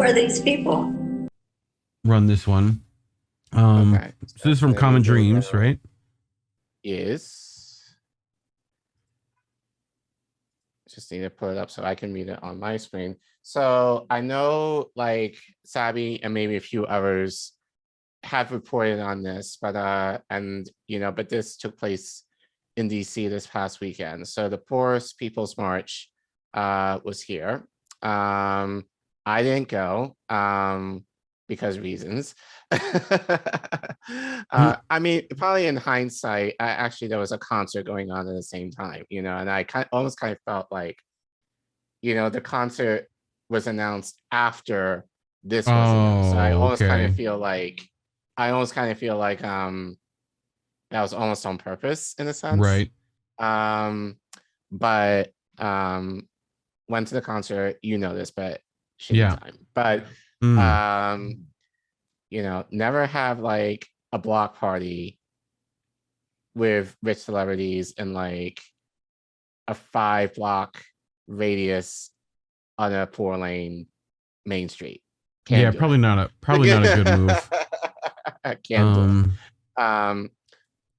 are these people? Run this one. Okay. So this is from Let me Common go Dreams, down. right? Yes. Just need to pull it up so I can read it on my screen. So I know like Sabi and maybe a few others have reported on this, but but this took place in DC this past weekend. So the Poorest People's March was here. I didn't go because reasons. I mean, probably in hindsight, actually there was a concert going on at the same time, and I almost kind of felt like, the concert was announced after this was announced. So I Oh, almost kind okay. of feel like that was almost on purpose in a sense. Right. But went to the concert, this, but shitty Yeah. time. But Mm. never have like a block party with rich celebrities in like a 5-block radius on a 4-lane main street. Yeah, probably not a good move. Can't do it.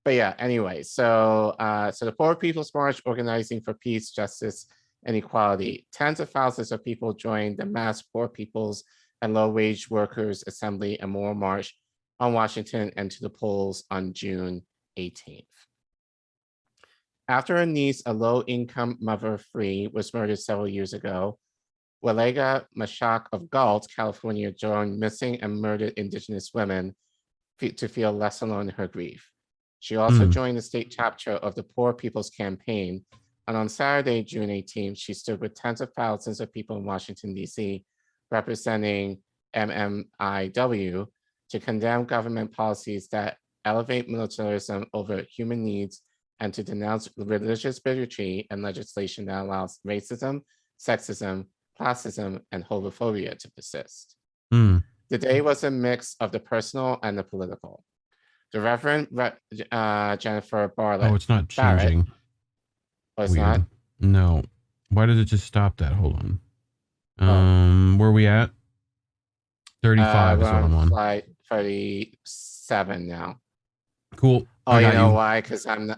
But yeah, anyway, so the Poor People's March, organizing for peace, justice, and equality. Tens of thousands of people joined the mass Poor People's and Low-Wage Workers Assembly and Memorial March on Washington and to the polls on June 18th. After her niece, a low-income mother of 3, was murdered several years ago, Walega Mashak of Galt, California, joined missing and murdered Indigenous women to feel less alone in her grief. She also joined the state chapter of the Poor People's Campaign, and on Saturday, June 18th, she stood with tens of thousands of people in Washington, D.C., representing MMIW, to condemn government policies that elevate militarism over human needs and to denounce religious bigotry and legislation that allows racism, sexism, classism, and homophobia to persist. The day was a mix of the personal and the political. The Reverend Jennifer Bartlett. Oh, it's not changing. Oh, it's not? No. Why does it just stop that? Hold on. Where are we at? 35 is what I'm on. Flight 37 now. Cool. Oh, you know why? Because I'm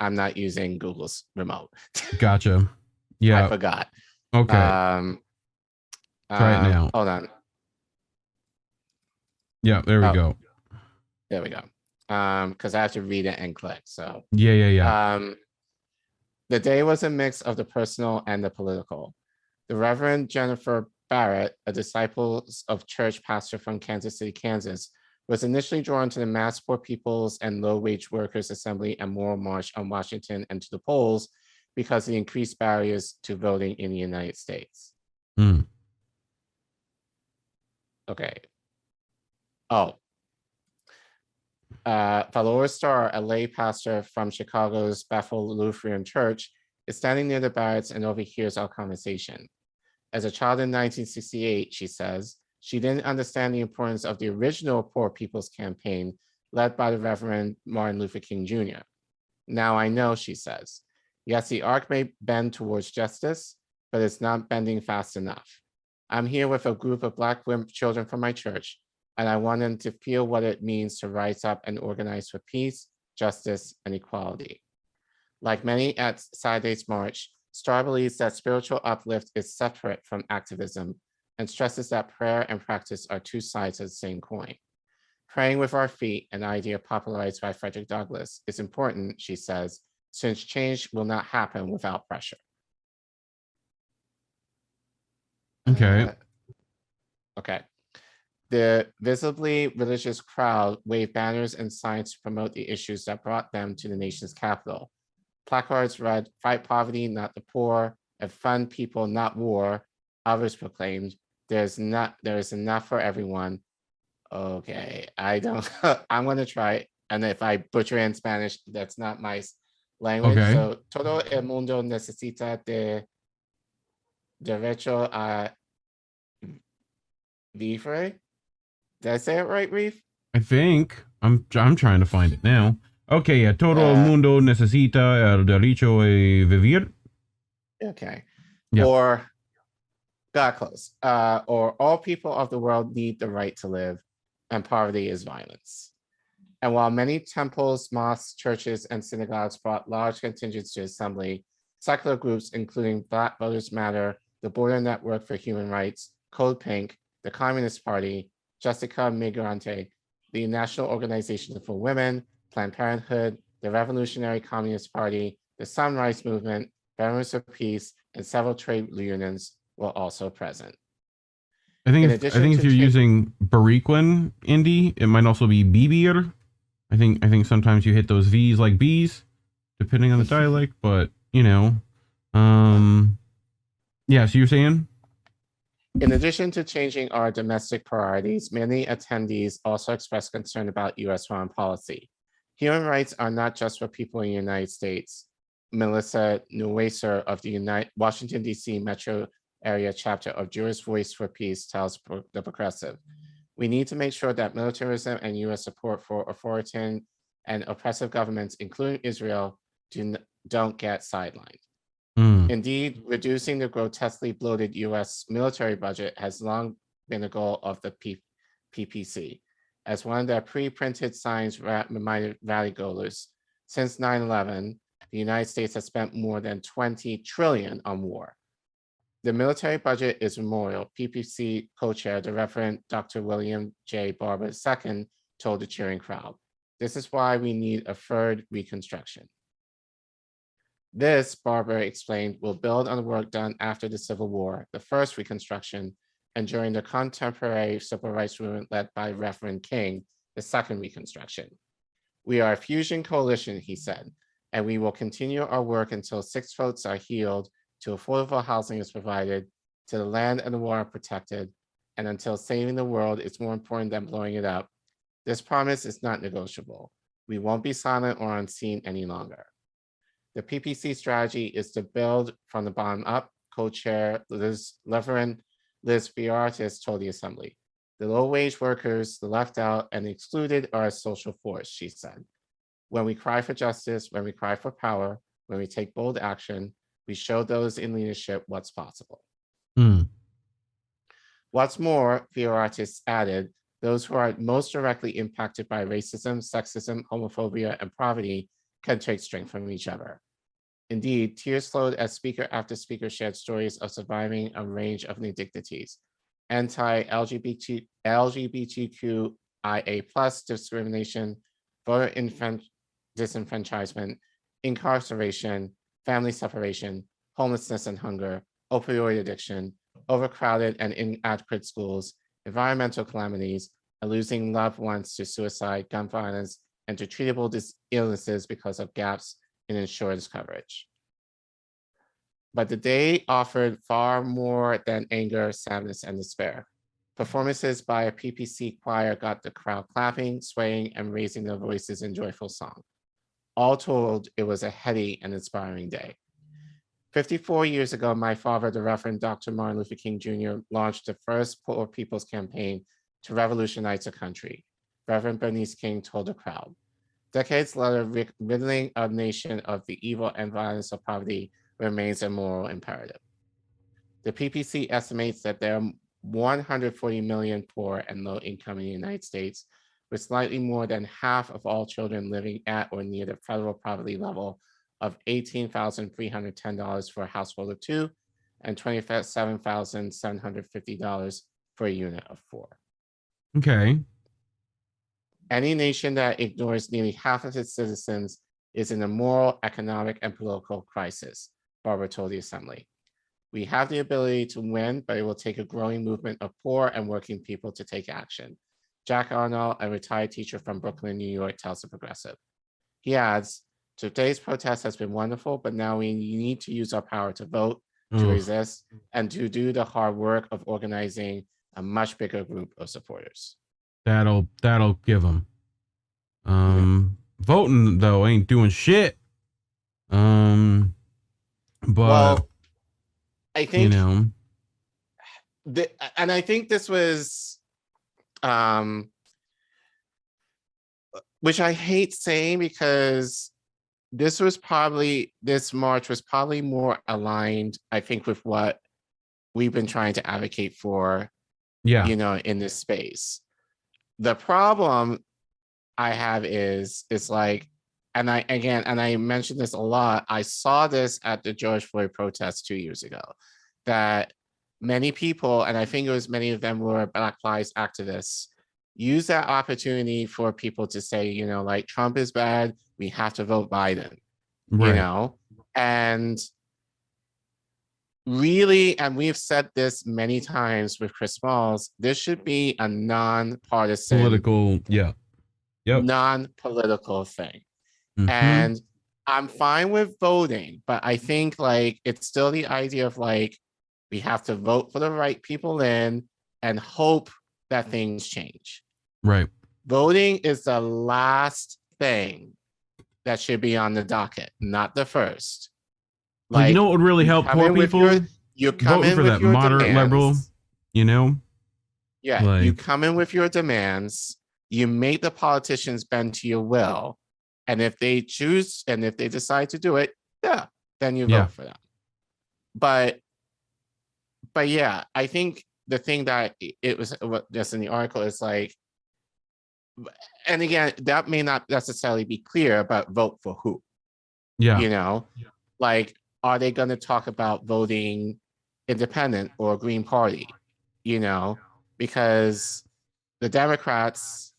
not using Google's remote. Gotcha. Yeah. I forgot. Okay. Try it now. Hold on. Yeah, there we go. There we go. Because I have to read it and click. So yeah. The day was a mix of the personal and the political. The Reverend Jennifer Barrett, a disciple of church pastor from Kansas City, Kansas, was initially drawn to the Mass Poor People's and Low-Wage Workers Assembly and Memorial March on Washington and to the polls because of the increased barriers to voting in the United States. Okay. Oh. Valor Starr, a lay pastor from Chicago's Bethel Lutheran Church, is standing near the barracks and overhears our conversation. As a child in 1968, she says, she didn't understand the importance of the original Poor People's Campaign led by the Reverend Martin Luther King Jr. Now I know, she says. Yes, the arc may bend towards justice, but it's not bending fast enough. I'm here with a group of Black children from my church, and I want them to feel what it means to rise up and organize for peace, justice, and equality. Like many at Saturday's March, Starr believes that spiritual uplift is separate from activism and stresses that prayer and practice are two sides of the same coin. Praying with our feet, an idea popularized by Frederick Douglass, is important, she says, since change will not happen without pressure. Okay. Okay. The visibly religious crowd waved banners and signs to promote the issues that brought them to the nation's capital. Placards read, "Fight poverty, not the poor, and fund people, not war." Others proclaimed, there is enough for everyone. Okay, I'm going to try. And if I butcher in Spanish, that's not my language. Okay. So, todo el mundo necesita de derecho a vivre. Did I say it right, Reef? I think. I'm trying to find it now. Okay, yeah. Todo el mundo necesita el derecho a vivir. Okay. Yep. Or got close. Or all people of the world need the right to live, and poverty is violence. And while many temples, mosques, churches, and synagogues brought large contingents to assembly, secular groups including Black Voters Matter, the Border Network for Human Rights, Code Pink, the Communist Party, Jessica Migrante, the National Organization for Women, Planned Parenthood, the Revolutionary Communist Party, the Sunrise Movement, Veterans of Peace, and several trade unions were also present. I think In if, I addition think if to you're cha- using Bariquin Indy, it might also be Bibir. I think sometimes you hit those V's like B's, depending on the dialect, but you know. Yeah, so you're saying? In addition to changing our domestic priorities, many attendees also expressed concern about US foreign policy. Human rights are not just for people in the United States. Melissa Neuweiser of the Washington, D.C. metro area chapter of Jewish Voice for Peace tells the Progressive. We need to make sure that militarism and US support for authoritarian and oppressive governments, including Israel, don't get sidelined. Indeed, reducing the grotesquely bloated US military budget has long been a goal of the PPC. As one of their pre-printed signs reminded Valley goers, since 9/11, the United States has spent more than $20 trillion on war. The military budget is memorial, PPC co-chair, the Reverend Dr. William J. Barber II told the cheering crowd. This is why we need a third reconstruction. This, Barber explained, will build on the work done after the Civil War, the first Reconstruction, and during the contemporary civil rights movement led by Reverend King, the second Reconstruction. We are a fusion coalition, he said, and we will continue our work until 6 votes are healed, to affordable housing is provided, to the land and the water protected, and until saving the world is more important than blowing it up. This promise is not negotiable. We won't be silent or unseen any longer. The PPC strategy is to build from the bottom up, co-chair Reverend Liz Fiortis told the assembly. The low-wage workers, the left out, and the excluded are a social force, she said. When we cry for justice, when we cry for power, when we take bold action, we show those in leadership what's possible. What's more, Fiortis added, those who are most directly impacted by racism, sexism, homophobia, and poverty can take strength from each other. Indeed, tears flowed as speaker after speaker shared stories of surviving a range of indignities, anti-LGBTQIA+ discrimination, voter disenfranchisement, incarceration, family separation, homelessness and hunger, opioid addiction, overcrowded and inadequate schools, environmental calamities, and losing loved ones to suicide, gun violence, and to treatable illnesses because of gaps in insurance coverage. But the day offered far more than anger, sadness, and despair. Performances by a PPC choir got the crowd clapping, swaying, and raising their voices in joyful song. All told, it was a heady and inspiring day. 54 years ago, my father, the Reverend Dr. Martin Luther King Jr., launched the first Poor People's Campaign to revolutionize the country, Reverend Bernice King told the crowd. Decades later, riddling a nation of the evil and violence of poverty remains a moral imperative. The PPC estimates that there are 140 million poor and low income in the United States, with slightly more than half of all children living at or near the federal poverty level of $18,310 for a household of 2 and $27,750 for a unit of 4. Okay. Any nation that ignores nearly half of its citizens is in a moral, economic, and political crisis, Barber told the assembly. We have the ability to win, but it will take a growing movement of poor and working people to take action. Jack Arnold, a retired teacher from Brooklyn, New York, tells the Progressive. He adds, today's protest has been wonderful, but now we need to use our power to vote, to resist, and to do the hard work of organizing a much bigger group of supporters. That'll give them. Voting though ain't doing shit. But well, I think and I think this was, which I hate saying because this march was probably more aligned, I think, with what we've been trying to advocate for, Yeah. in this space. The problem I have is like, and I mentioned this a lot. I saw this at the George Floyd protests 2 years ago, that many people, and I think it was many of them were Black Lives activists, use that opportunity for people to say, like, Trump is bad, we have to vote Biden, Right. and really, and we've said this many times with Chris Smalls, this should be a non-partisan, Political. Yeah. Yep. non-political thing. Mhm. And I'm fine with voting, but I think like it's still the idea of like we have to vote for the right people in and hope that things change. Right. Voting is the last thing that should be on the docket, not the first. Well, Like, you know what would really you help come poor in with people? you come Voting in for with that your moderate liberal, demands. Yeah, you Like, come in with your demands, you make the politicians bend to your will, and if they choose and if they decide to do it, yeah, then you yeah. vote for them. But yeah, I think the thing that it was just in the article is like, and again, that may not necessarily be clear, but vote for who? Yeah. Like, are they going to talk about voting independent or Green Party? Because the Democrats,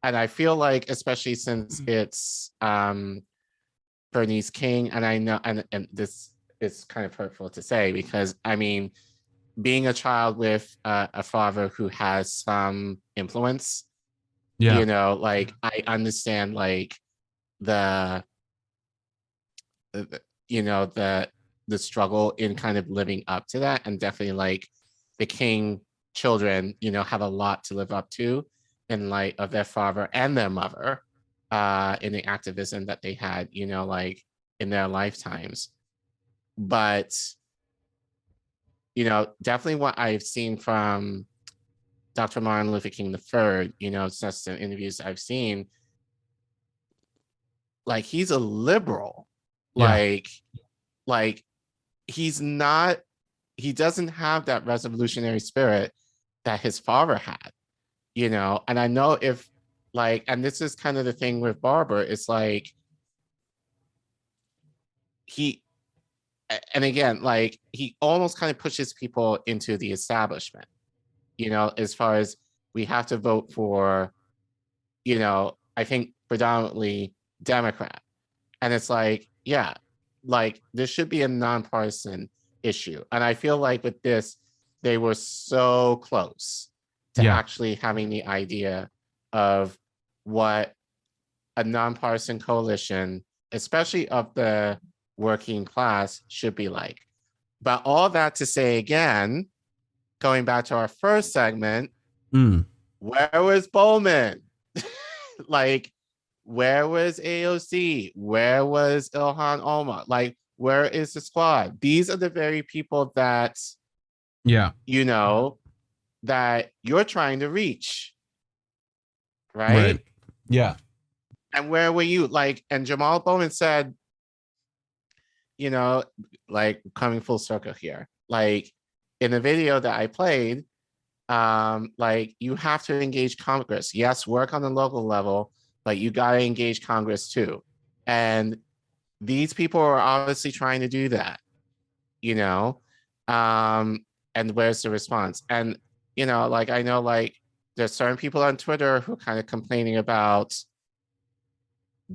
and I feel like, especially since it's Bernice King, and I know, and this is kind of hurtful to say, because I mean, being a child with a father who has some influence, Yeah. like I understand like the the struggle in kind of living up to that, and definitely like the King children, have a lot to live up to in light of their father and their mother in the activism that they had, like in their lifetimes. But definitely what I've seen from Dr. Martin Luther King III, just in interviews I've seen, like he's a liberal, Yeah. like he's not, he doesn't have that revolutionary spirit that his father had, and I know if like, and this is kind of the thing with Barber, it's like he, and again, like he almost kind of pushes people into the establishment, as far as we have to vote for, I think predominantly Democrat. And it's like, yeah, like this should be a nonpartisan issue. And I feel like with this, they were so close to Yeah. actually having the idea of what a nonpartisan coalition, especially of the working class, should be like. But all that to say again, going back to our first segment, where was Bowman? Like, where was AOC? Where was Ilhan Omar? Like, where is the squad? These are the very people that, Yeah. that you're trying to reach, right? Right. Yeah. And where were you? Like, and Jamal Bowman said, like coming full circle here, like in the video that I played, like you have to engage Congress. Yes, work on the local level, but you got to engage Congress too. And these people are obviously trying to do that, and where's the response? And, like, I know like there's certain people on Twitter who are kind of complaining about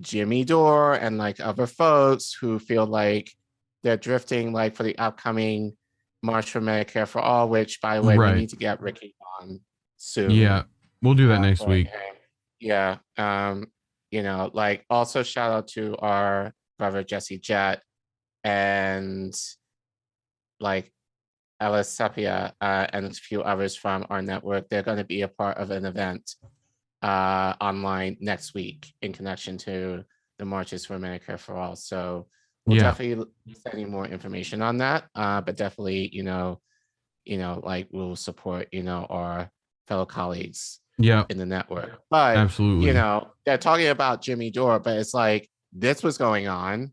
Jimmy Dore and like other folks who feel like they're drifting like for the upcoming March for Medicare for All, which by the way, we need to get Ricky on soon. Yeah. We'll do that next week. Yeah. Like also shout out to our brother Jesse Jett and like Alice Sepia and a few others from our network. They're going to be a part of an event online next week in connection to the Marches for Medicare for All. So we'll definitely send you more information on that. But definitely, like we'll support, our fellow colleagues in the network. But absolutely, they're talking about Jimmy Dore, but it's like this was going on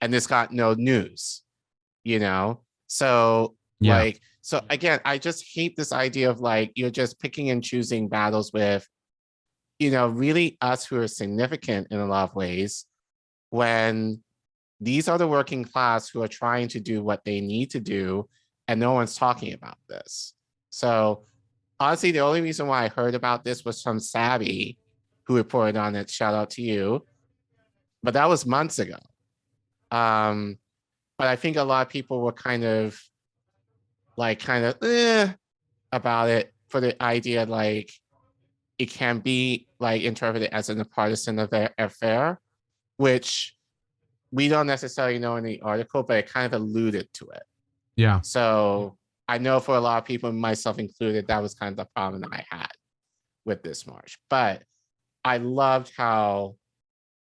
and this got no news, so Yeah. Like, so again, I just hate this idea of like, you're just picking and choosing battles with, really us who are significant in a lot of ways, when these are the working class who are trying to do what they need to do, and no one's talking about this. So honestly, the only reason why I heard about this was from Savvy, who reported on it. Shout out to you. But that was months ago. But I think a lot of people were kind of about it, for the idea like it can be like interpreted as a partisan affair, which we don't necessarily know in the article, but it kind of alluded to it. Yeah. So I know for a lot of people, myself included, that was kind of the problem that I had with this march. But I loved how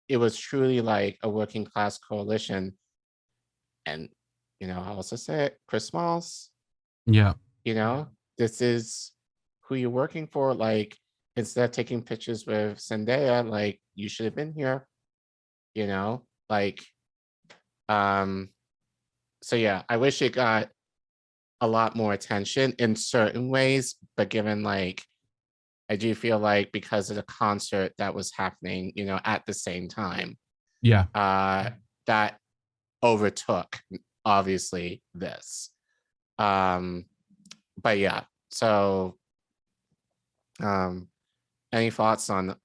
it was truly like a working class coalition. And, I'll also say it, Chris Smalls, Yeah. this is who you're working for. Like, instead of taking pictures with Zendaya, like, you should have been here, like, so yeah, I wish it got a lot more attention in certain ways, but given like, I do feel like because of the concert that was happening, at the same time, Yeah. that overtook obviously this. But yeah, so any thoughts on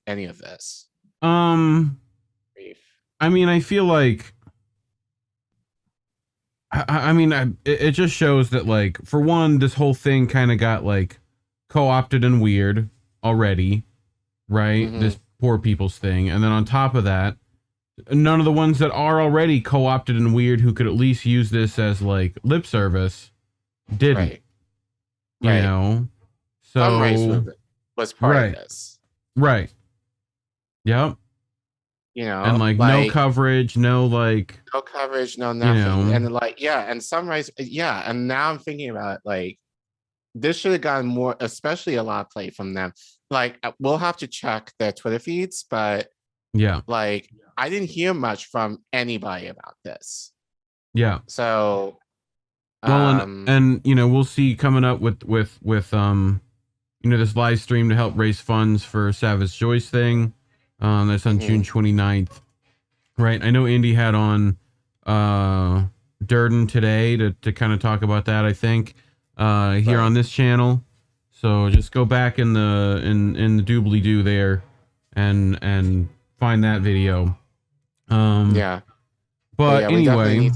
any of this? Brief. I mean, I feel like it just shows that, like, for one, this whole thing kind of got like co-opted and weird already, right? Mhm. This poor people's thing. And then on top of that, none of the ones that are already co-opted and weird who could at least use this as like lip service didn't. Right. You Right. know? Some race So was part right. of this. Right. Yep. And like no coverage, no coverage, no nothing. know. And like, yeah, and some race, yeah. And now I'm thinking about it, like, this should have gotten more, especially a lot of play from them. Like, we'll have to check their Twitter feeds, but Yeah. like, I didn't hear much from anybody about this. Yeah. So well, and we'll see coming up with this live stream to help raise funds for Savage Joy's thing. That's on June 29th. Right. I know Indy had on Durden today to kind of talk about that, I think, here on this channel. So just go back in the doobly-doo there and find that video. yeah. But yeah, anyway.